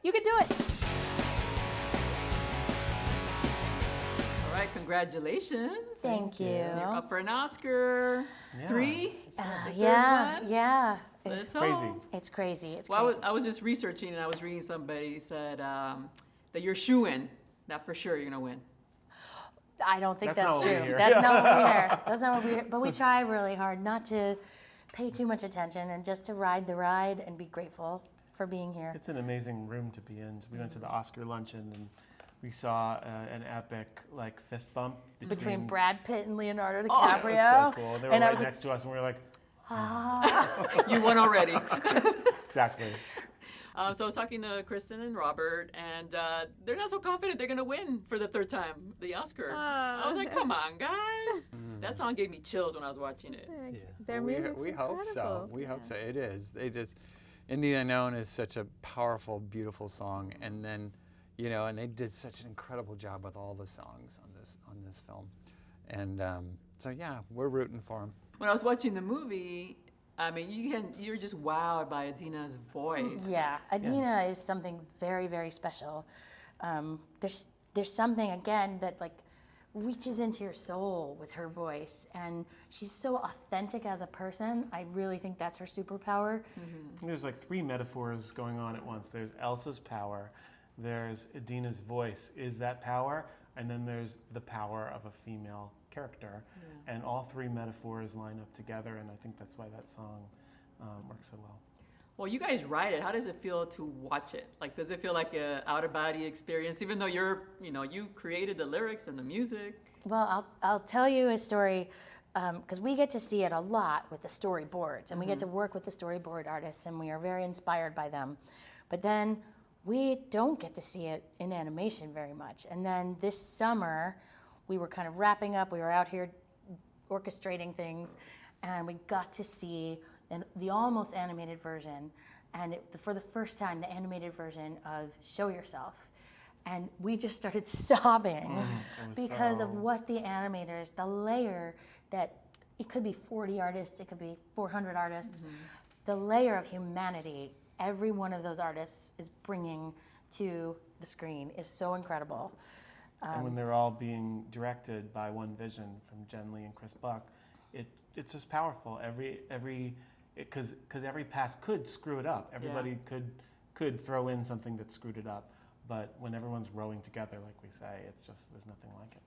You can do it. All right, congratulations. Thank you. You're up for an Oscar. Yeah. 3? Yeah. Let's crazy. hope. It's crazy. It's Well, crazy. I was just researching and I was reading somebody said that you're shoo-in, that for sure you're going to win. I don't think That's that's not what we true. hear. That's not what we hear. That's not what we hear. But we try really hard not to pay too much attention and just to ride the ride and be grateful for being here. It's an amazing room to be in. We went to the Oscar luncheon and we saw an epic like fist bump Between Brad Pitt and Leonardo It DiCaprio. was so cool. They were And I right was like, next to us, and we were like, You won already. exactly. So I was talking to Kristen and Robert, and they're not so confident they're going to win for the 3rd time, the Oscar. I was like, come on, guys. That song gave me chills when I was watching it. Their music's we hope so. incredible. We hope so. It is. Indie Unknown is such a powerful, beautiful song, and then, and they did such an incredible job with all the songs on this film, and so yeah, we're rooting for them. When I was watching the movie, I mean, you're just wowed by Idina's voice. Yeah, Idina is something very, very special. There's something, again, that like reaches into your soul with her voice, and she's so authentic as a person. I really think that's her superpower. There's like 3 metaphors going on at once. There's Elsa's power, there's Idina's voice, is that power, and then there's the power of a female character. And all 3 metaphors line up together, and I think that's why that song works so well. Well, you guys write it. How does it feel to watch it? Like, does it feel like a out-of-body experience, even though you created the lyrics and the music? Well, I'll tell you a story, because we get to see it a lot with the storyboards, and we get to work with the storyboard artists, and we are very inspired by them. But then we don't get to see it in animation very much. And then this summer, we were kind of wrapping up. We were out here orchestrating things, and we got to see the almost animated version, and for the first time, the animated version of Show Yourself. And we just started sobbing because of what the animators, the layer that it could be 40 artists, it could be 400 artists, the layer of humanity every one of those artists is bringing to the screen is so incredible. And when they're all being directed by one vision from Jen Lee and Chris Buck, it's just powerful. Because every pass could screw it up. Everybody could throw in something that screwed it up. But when everyone's rowing together, like we say, there's nothing like it.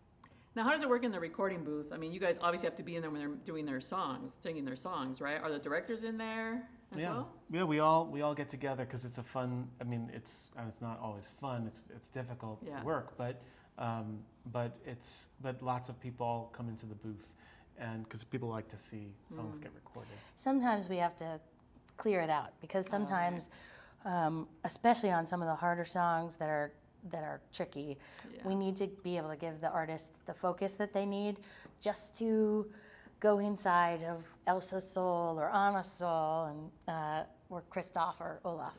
Now, how does it work in the recording booth? I mean, you guys obviously have to be in there when they're doing their songs, singing their songs, right? Are the directors in there as well? Yeah, we all get together because it's a fun. I mean, it's not always fun. It's difficult work, but lots of people come into the booth, and because people like to see songs get recorded. Sometimes we have to clear it out because sometimes, especially on some of the harder songs that are tricky, we need to be able to give the artist the focus that they need just to go inside of Elsa's soul or Anna's soul and or Christoph or Olaf.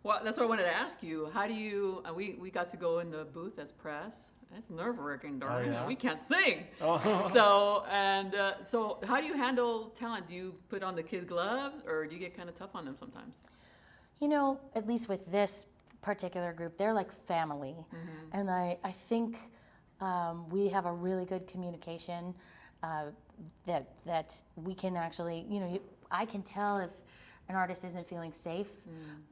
Well, that's what I wanted to ask you. How do you, we got to go in the booth as press. It's nerve-wracking, darling. We can't sing. So how do you handle talent? Do you put on the kid gloves or do you get kind of tough on them sometimes? You know, at least with this particular group, they're like family. And I think we have a really good communication that we can actually, I can tell if an artist isn't feeling safe,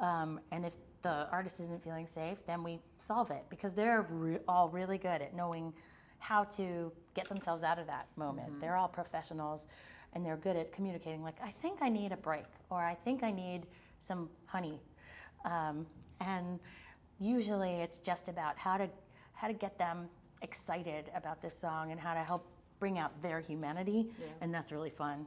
and if the artist isn't feeling safe, then we solve it because they're all really good at knowing how to get themselves out of that moment. They're all professionals, and they're good at communicating. Like, I think I need a break, or I think I need some honey, and usually it's just about how to get them excited about this song and how to help bring out their humanity, and that's really fun.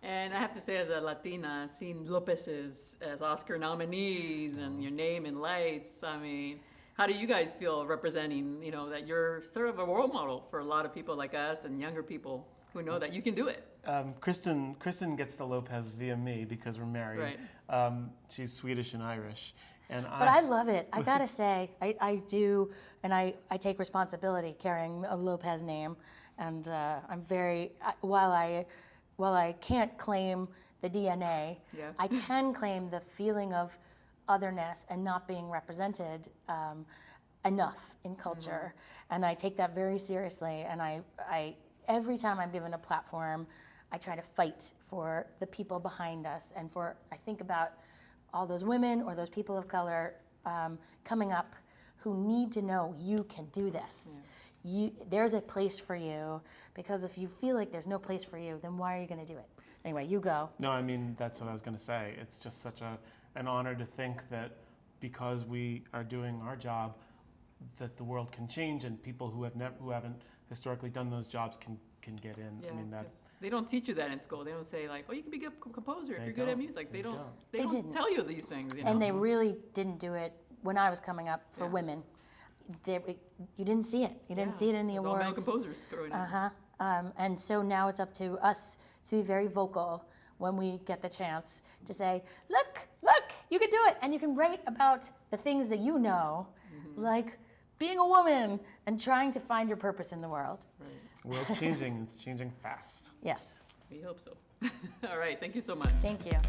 And I have to say, as a Latina, seeing Lopez's as Oscar nominees and your name in lights, I mean, how do you guys feel representing, that you're sort of a role model for a lot of people like us and younger people who know that you can do it? Kristen gets the Lopez via me because we're married. Right. She's Swedish and Irish. But I love it. I gotta say, I do, and I take responsibility carrying a Lopez name, and I'm very, while I can't claim the DNA, I can claim the feeling of otherness and not being represented enough in culture. And I take that very seriously. And I every time I'm given a platform, I try to fight for the people behind us, and I think about all those women or those people of color coming up who need to know you can do this. There's a place for you, because if you feel like there's no place for you, then why are you going to do it? Anyway, you go. No, I mean, that's what I was going to say. It's just such an honor to think that because we are doing our job, that the world can change, and people who haven't historically done those jobs can get in. Yeah, I mean, that. they don't teach you that in school. They don't say like, oh, you can be a good composer if They you're good at don't. music. They don't didn't. tell you these things. You know? And they really didn't do it when I was coming up for Yeah. women. You didn't see it. You didn't see it in the It's all awards. male composers throwing it. And so now it's up to us to be very vocal when we get the chance to say, look, you can do it. And you can write about the things that you know, like being a woman and trying to find your purpose in the world. Right. The world's changing. It's changing fast. Yes. We hope so. All right. Thank you so much. Thank you.